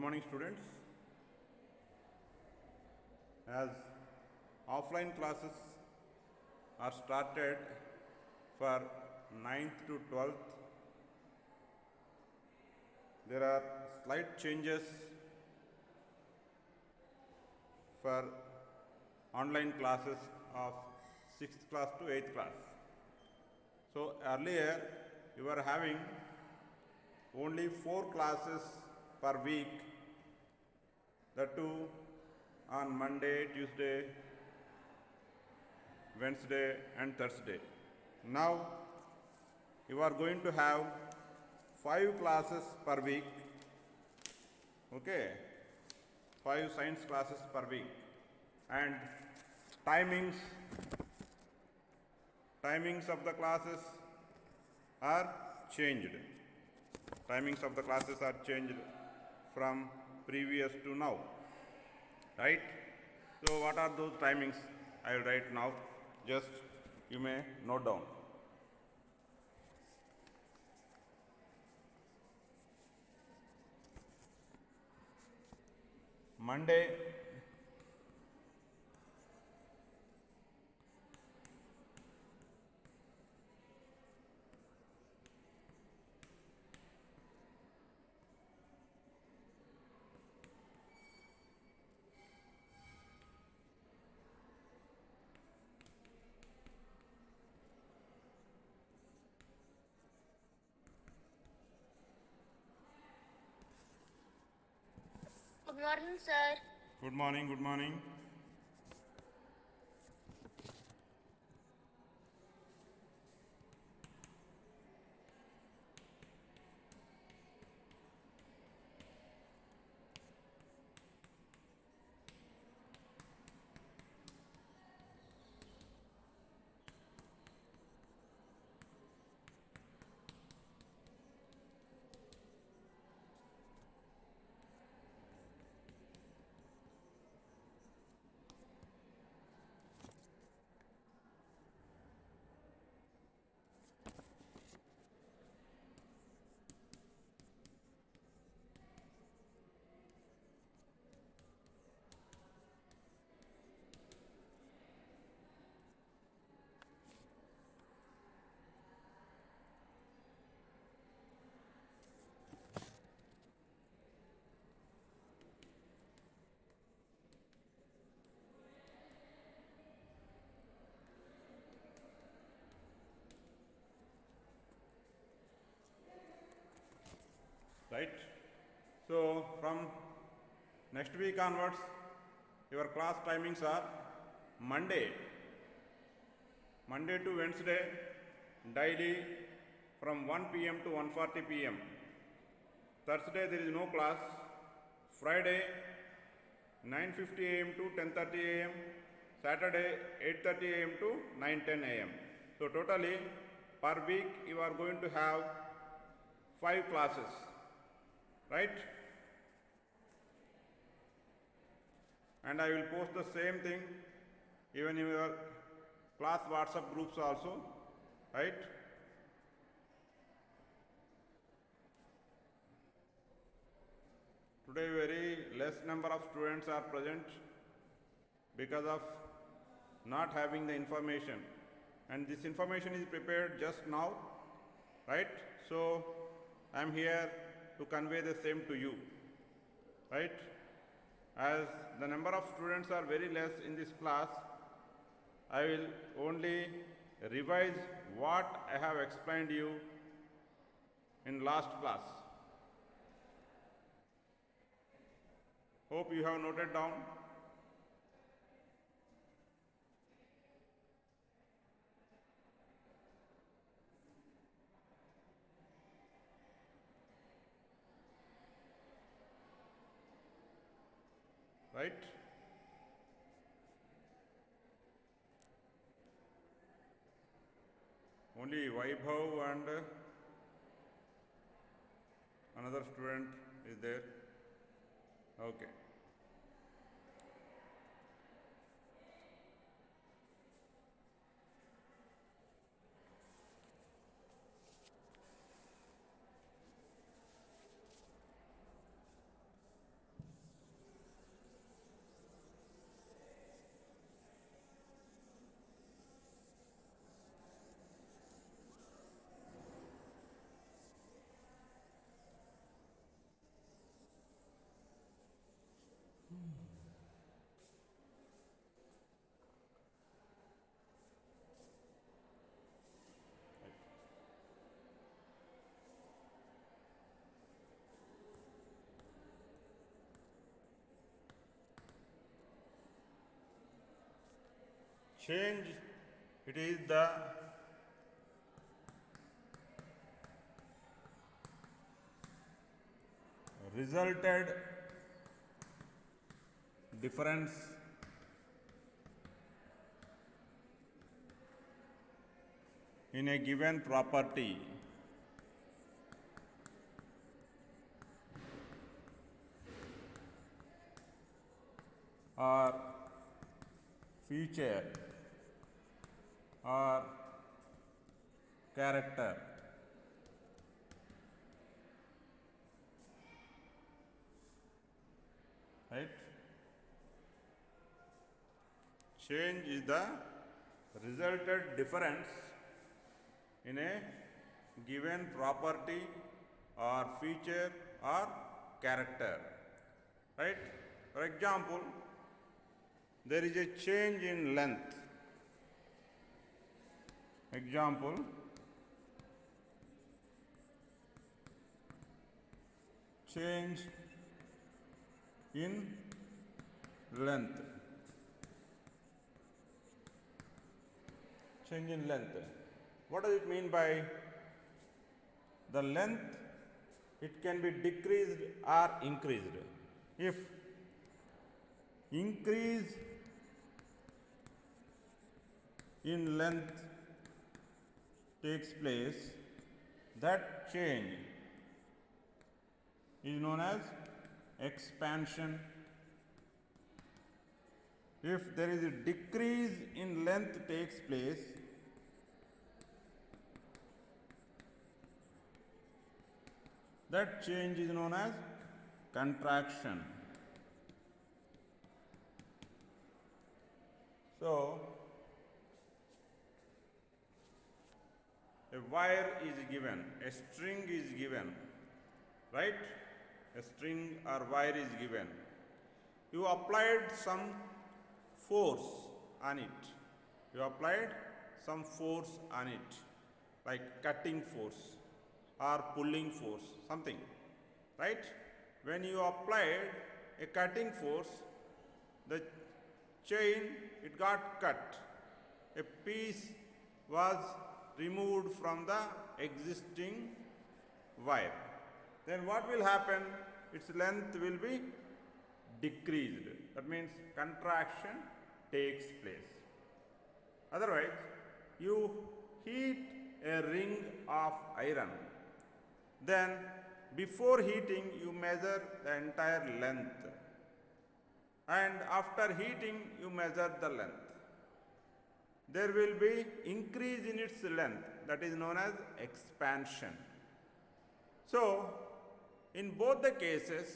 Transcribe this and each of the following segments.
morning, students. As offline classes are started for 9th to 12th, there are slight changes for online classes of 6th class to 8th class. So earlier you were having only 4 classes per week, the two on Monday, Tuesday, Wednesday and Thursday. Now you are going to have 5 classes per week, okay, 5 science classes per week, and timings of the classes are changed. Timings of the classes are changed from previous to now, right? So what are those timings? I will write now, just you may note down. Monday, Good morning, sir. good morning, good morning. Right? So from next week onwards, your class timings are Monday to Wednesday, daily from 1 p.m. to 1:40 p.m. Thursday there is no class. Friday 9:50 a.m. to 10:30 a.m. Saturday 8:30 a.m. to 9:10 a.m. So totally per week you are going to have 5 classes, right? And I will post the same thing even in your class WhatsApp groups also, right? Today very less number of students are present because of not having the information, and this information is prepared just now, right? So I am here to convey the same to you, right? As the number of students are very less in this class, I will only revise what I have explained you in last class. Hope you have noted down. Right? Only Vaibhav and another student is there. Okay. change, it is the resulted difference in a given property or feature or character. Right? Change is the resulted difference in a given property or feature or character. Right? For example, there is a change in length. Example, change in length. Change in length. What does it mean by the length? It can be decreased or increased. If increase in length takes place, that change is known as expansion. If there is a decrease in length takes place, that change is known as contraction. So, a wire is given, a string is given, right? A string or wire is given. You applied some force on it. You applied some force on it, like cutting force or pulling force, something, right? When you applied a cutting force, the chain, it got cut. A piece was removed from the existing wire. Then what will happen? Its length will be decreased. That means contraction takes place. Otherwise, you heat a ring of iron. Then before heating, you measure the entire length. And after heating, you measure the length. There will be increase in its length, that is known as expansion. So, in both the cases,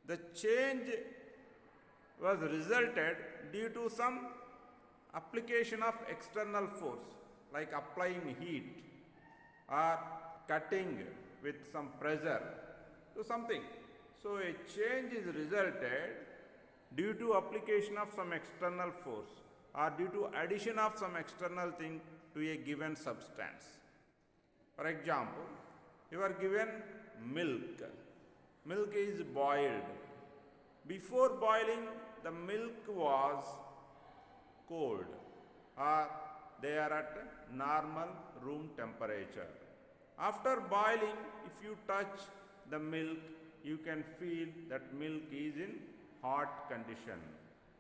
the change was resulted due to some application of external force, like applying heat or cutting with some pressure to something. So, a change is resulted due to application of some external force or due to addition of some external thing to a given substance. For example, you are given milk. Milk is boiled. Before boiling, the milk was cold or they are at normal room temperature. After boiling, if you touch the milk, you can feel that milk is in hot condition.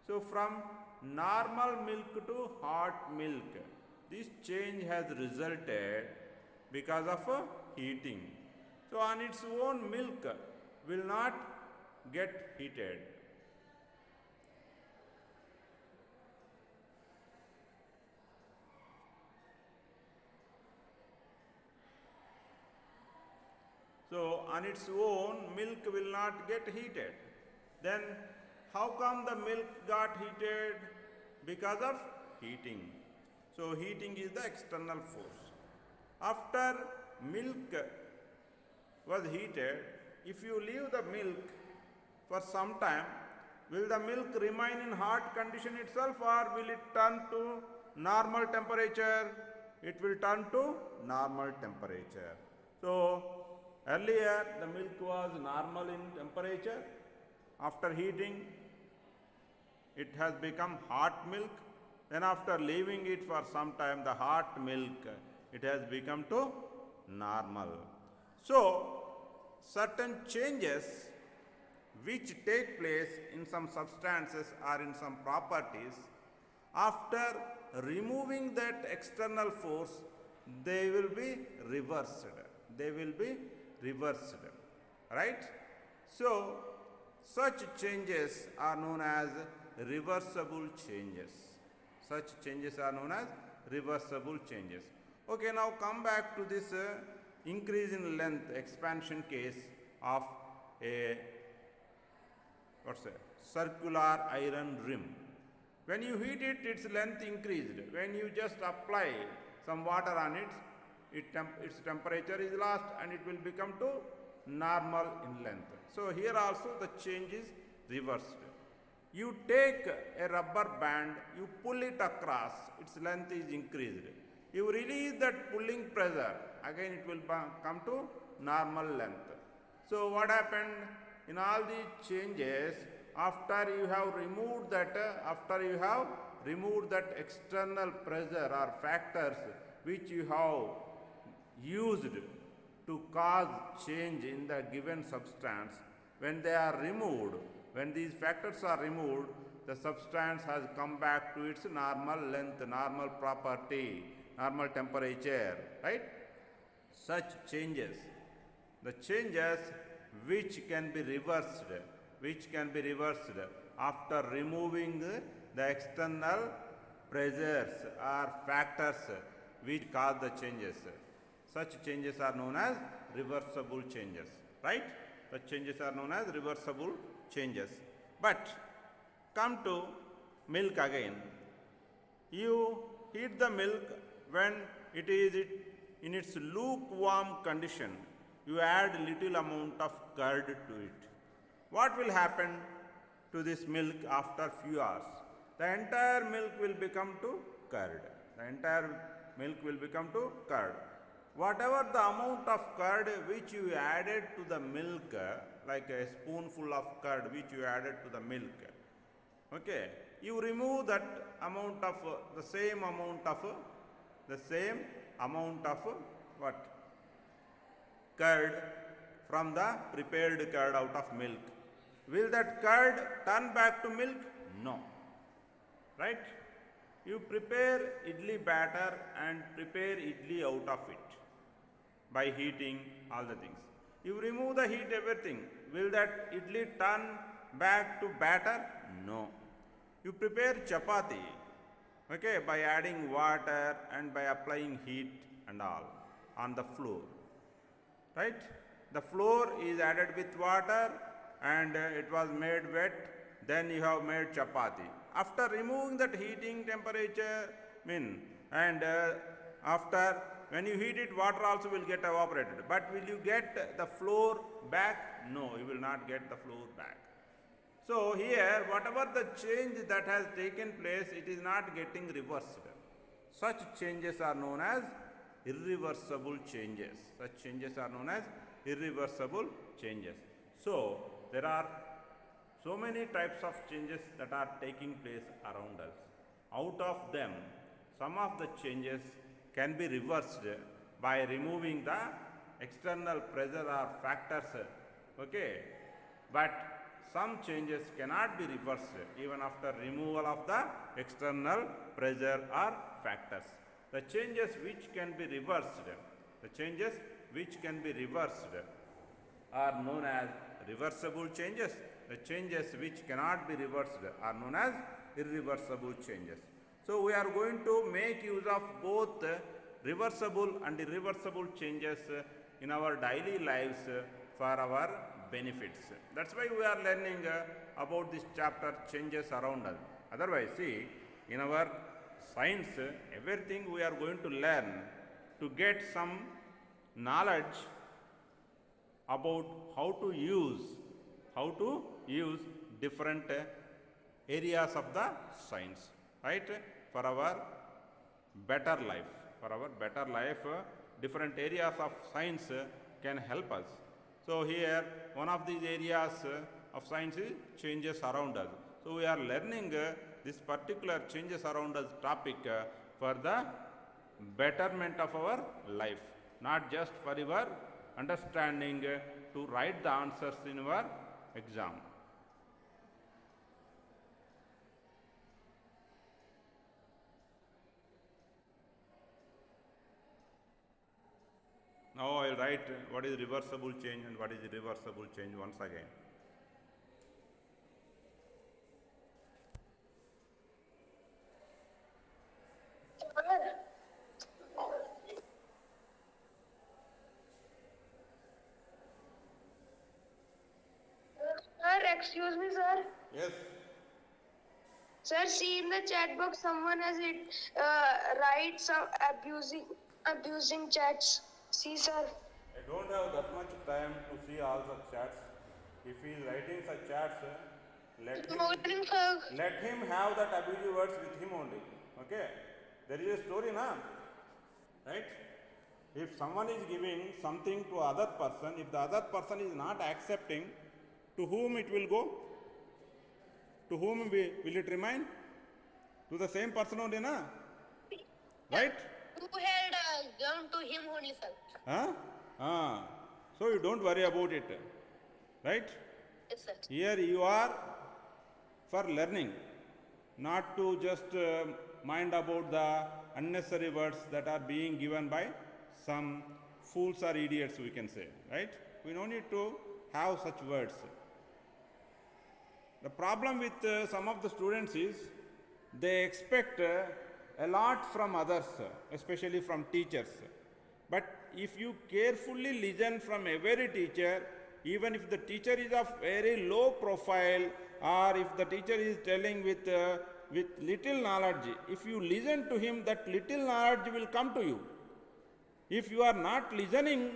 So from normal milk to hot milk, this change has resulted because of heating. So on its own, milk will not get heated. So on its own, milk will not get heated. Then how come the milk got heated? Because of heating. So heating is the external force. After milk was heated, if you leave the milk for some time, will the milk remain in hot condition itself or will it turn to normal temperature? It will turn to normal temperature. So earlier the milk was normal in temperature. After heating, it has become hot milk. Then after leaving it for some time, the hot milk, it has become to normal. So, certain changes which take place in some substances or in some properties, after removing that external force, they will be reversed. They will be reversed. Right? So, such changes are known as reversible changes. Such changes are known as reversible changes. Okay, now come back to this increase in length expansion case of a circular iron rim. When you heat it, its length increased. When you just apply some water on it, its temperature is lost and it will become to normal in length. So here also the change is reversed. You take a rubber band, you pull it across, its length is increased. You release that pulling pressure, again it will come to normal length. So what happened in all these changes, after you have removed that external pressure or factors which you have used to cause change in the given substance, when they are removed, when these factors are removed, the substance has come back to its normal length, normal property, normal temperature, right? Such changes, the changes which can be reversed after removing the external pressures or factors which cause the changes. Such changes are known as reversible changes, right? Such changes are known as reversible changes. But come to milk again. You heat the milk when it is in its lukewarm condition. You add little amount of curd to it. What will happen to this milk after few hours? The entire milk will become to curd. The entire milk will become to curd. Whatever the amount of curd which you added to the milk, like a spoonful of curd which you added to the milk, okay, you remove that amount of the same amount of what? Curd from the prepared curd out of milk. Will that curd turn back to milk? No. Right? You prepare idli batter and prepare idli out of it by heating all the things. You remove the heat, everything. Will that idli turn back to batter? No. You prepare chapati, okay, by adding water and by applying heat and all on the floor. Right? The flour is added with water and it was made wet, then you have made chapati. After removing that heating temperature, after when you heat it, water also will get evaporated. But will you get the flour back? No, you will not get the flour back. So here, whatever the change that has taken place, it is not getting reversed. Such changes are known as irreversible changes. Such changes are known as irreversible changes. So, there are so many types of changes that are taking place around us. Out of them, some of the changes can be reversed by removing the external pressure or factors, okay? But some changes cannot be reversed even after removal of the external pressure or factors. The changes which can be reversed, are known as reversible changes. The changes which cannot be reversed are known as irreversible changes. So we are going to make use of both reversible and irreversible changes in our daily lives for our benefits. That's why we are learning about this chapter, changes around us. Otherwise, see, in our science, everything we are going to learn to get some knowledge about how to use different areas of the science, right? For our better life. Different areas of science can help us. So here, one of these areas of science is changes around us. So we are learning this particular changes around the topic for the betterment of our life, not just for your understanding to write the answers in your exam. Now I will write what is reversible change and what is irreversible change once again. Sir, excuse me, sir. Yes. Sir, see in the chat box, someone has it write some abusing chats. See, sir. I don't have that much time to see all the chats. If he is writing such chats, Good morning, sir. let him have that abusive words with him only. Okay? There is a story now, right? If someone is giving something to other person, if the other person is not accepting, to whom it will go? To whom will it remain? To the same person only, na? Right? Who had gone to him only, sir? Huh? Ah. So you don't worry about it. Right? Yes, sir. Here you are for learning, not to just mind about the unnecessary words that are being given by some fools or idiots, we can say. Right? We don't need to have such words. The problem with some of the students is they expect a lot from others, especially from teachers. But if you carefully listen from every teacher, even if the teacher is of very low profile or if the teacher is telling with little knowledge, if you listen to him, that little knowledge will come to you. If you are not listening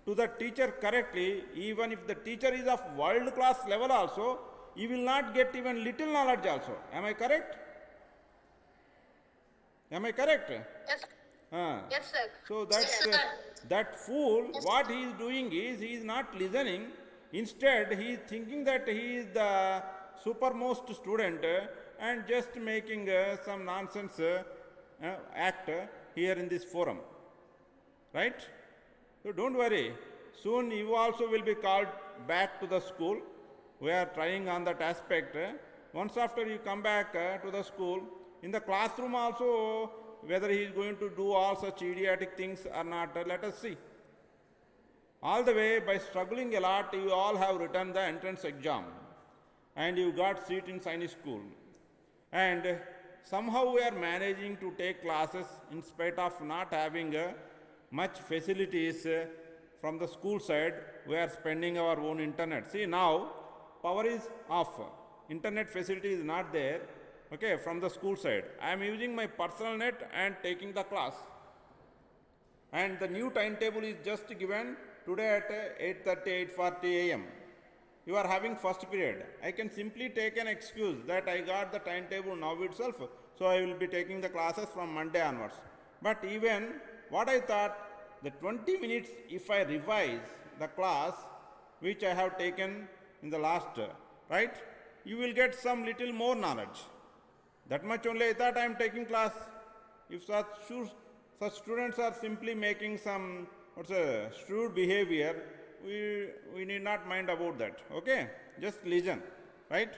to the teacher correctly, even if the teacher is of world class level also, you will not get even little knowledge also. Am I correct? Am I correct? Yes, yes, sir. So Yes, sir. that fool, what he is doing is, he is not listening. Instead, he is thinking that he is the supermost student and just making some nonsense act here in this forum. Right? So don't worry. Soon you also will be called back to the school. We are trying on that aspect. Once after you come back to the school, in the classroom also, whether he is going to do all such idiotic things or not, let us see. All the way, by struggling a lot, you all have written the entrance exam and you got seat in Sainik school. And somehow we are managing to take classes in spite of not having much facilities from the school side. We are spending our own internet. See, now power is off. Internet facility is not there. Okay, from the school side. I am using my personal net and taking the class. And the new timetable is just given today at 8:30, 8:40 a.m. You are having first period. I can simply take an excuse that I got the timetable now itself, so I will be taking the classes from Monday onwards. But even what I thought, the 20 minutes, if I revise the class which I have taken in the last, right, you will get some little more knowledge. That much only I thought I am taking class. If such students are simply making some shrewd behavior, we need not mind about that. Okay? Just listen. Right?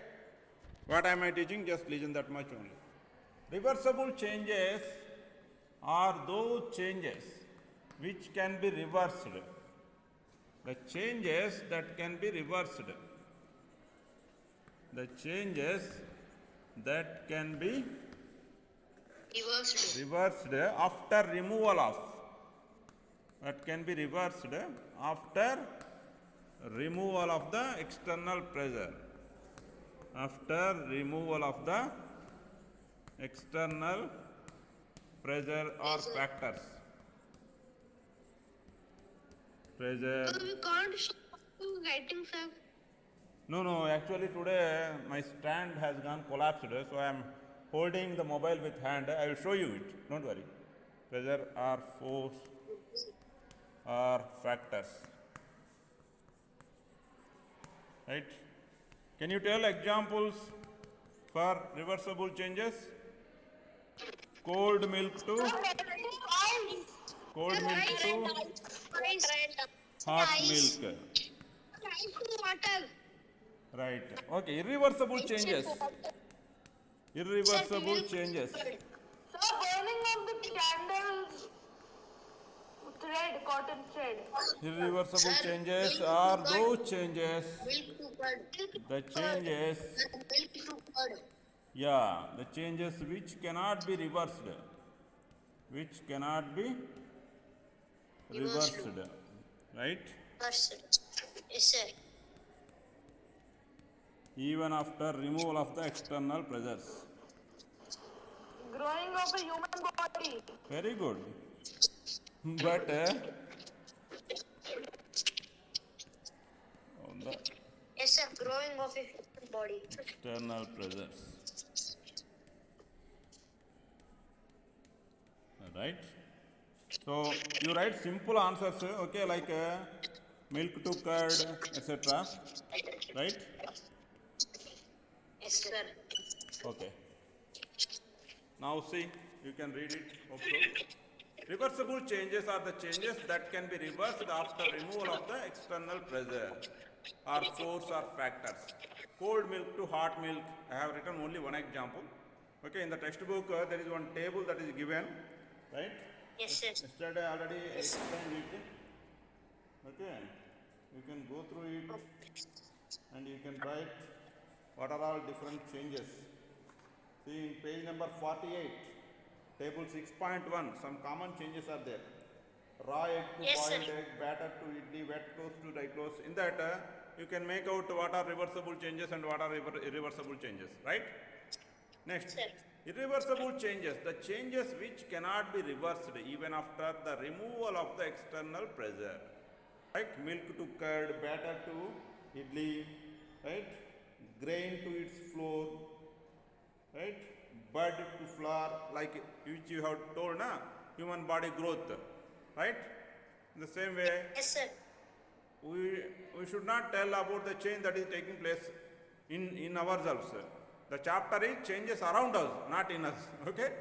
What am I teaching? Just listen, that much only. Reversible changes are those changes which can be reversed. The changes that can be reversed. The changes that can be reversed after removal of. That can be reversed after removal of the external pressure. After removal of the external pressure or factors. Pressure. So you can't show writing, sir. No, actually today my stand has gone collapsed, so I am holding the mobile with hand. I will show you it, don't worry. Pressure or force or factors. Right? Can you tell examples For reversible changes, cold milk to hot milk. Right. Okay. Irreversible changes. Irreversible changes. So burning of the candles thread, cotton thread. Irreversible changes are those changes. The changes. Yeah, the changes which cannot be reversed. Which cannot be reversed. Right? Yes, sir. Even after removal of the external pressures. Growing of a human body. Very good. But on the Yes, sir. Growing of a human body. external pressures. Right? So you write simple answers, okay, like milk to curd, etc. Right? Yes, sir. Okay. Now see, you can read it also. Reversible changes are the changes that can be reversed after removal of the external pressure or force or factors. Cold milk to hot milk, I have written only one example. Okay, in the textbook there is one table that is given, right? Yes, sir. Yesterday I already explained it. Okay, you can go through it and you can write what are all different changes. See in page number 48, table 6.1, some common changes are there. Raw egg to Yes, sir. boiled egg, batter to idli, wet clothes to dry clothes. In that, you can make out what are reversible changes and what are irreversible changes, right? Next, Sir. irreversible changes, the changes which cannot be reversed even after the removal of the external pressure. Like milk to curd, batter to idli, right? Grain to its flour, right? Bud to flower, like which you have told, na? Human body growth, right? In the same way, Yes, sir. we should not tell about the change that is taking place in ourselves. The chapter is changes around us, not in us, okay?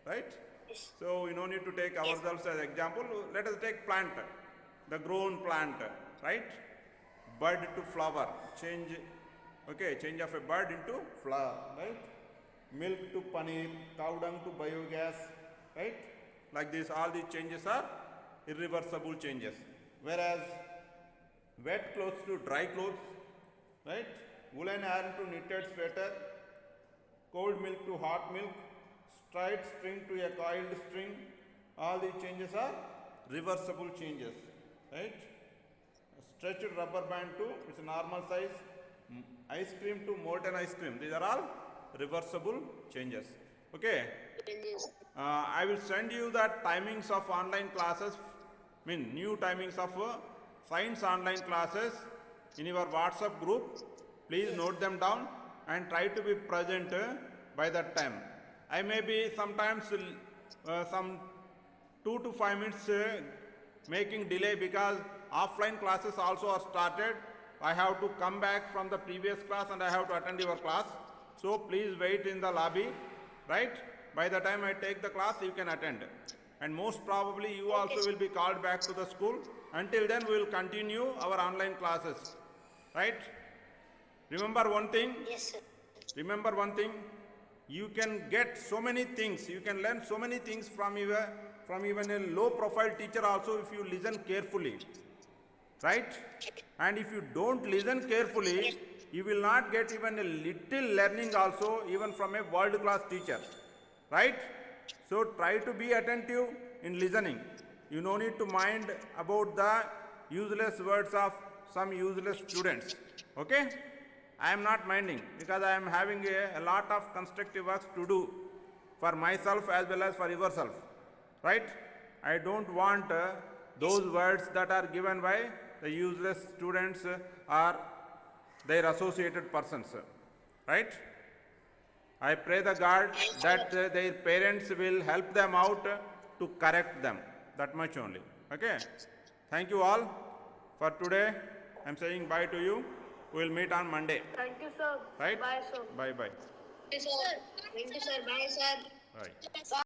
Right? Yes. So we no need to take ourselves as example. Let us take plant, the grown plant, right? Bud to flower, change, okay, change of a bud into flower, right? Milk to paneer, cow dung to biogas, right? Like this, all these changes are irreversible changes. Whereas wet clothes to dry clothes, right? Woolen yarn to knitted sweater, cold milk to hot milk, straight string to a coiled string, all these changes are reversible changes, right? Stretched rubber band to its normal size, ice cream to molten ice cream, these are all reversible changes. Okay, I will send you the timings of online classes, new timings of science online classes in your WhatsApp group. Please note them down and try to be present by that time. I may be sometimes some 2 to 5 minutes making delay because offline classes also are started. I have to come back from the previous class and I have to attend your class. So please wait in the lobby, right? By the time I take the class, you can attend. And most probably you also will be called back to the school. Until then, we will continue our online classes, right? Remember one thing. Yes, sir. Remember one thing. You can get so many things. You can learn so many things from even a low profile teacher also if you listen carefully, right? And if you don't listen carefully, you will not get even a little learning also even from a world class teacher, right? So try to be attentive in listening. You no need to mind about the useless words of some useless students, okay? I am not minding because I am having a lot of constructive works to do for myself as well as for yourself, right? I don't want those words that are given by the useless students or their associated persons, right? I pray the God that their parents will help them out to correct them. That much only. Okay? Thank you all for today. I am saying bye to you. We will meet on Monday. Thank you, sir. Right? Bye, sir. Bye bye. Sir. Thank you, sir. Bye, sir. Right. Bye.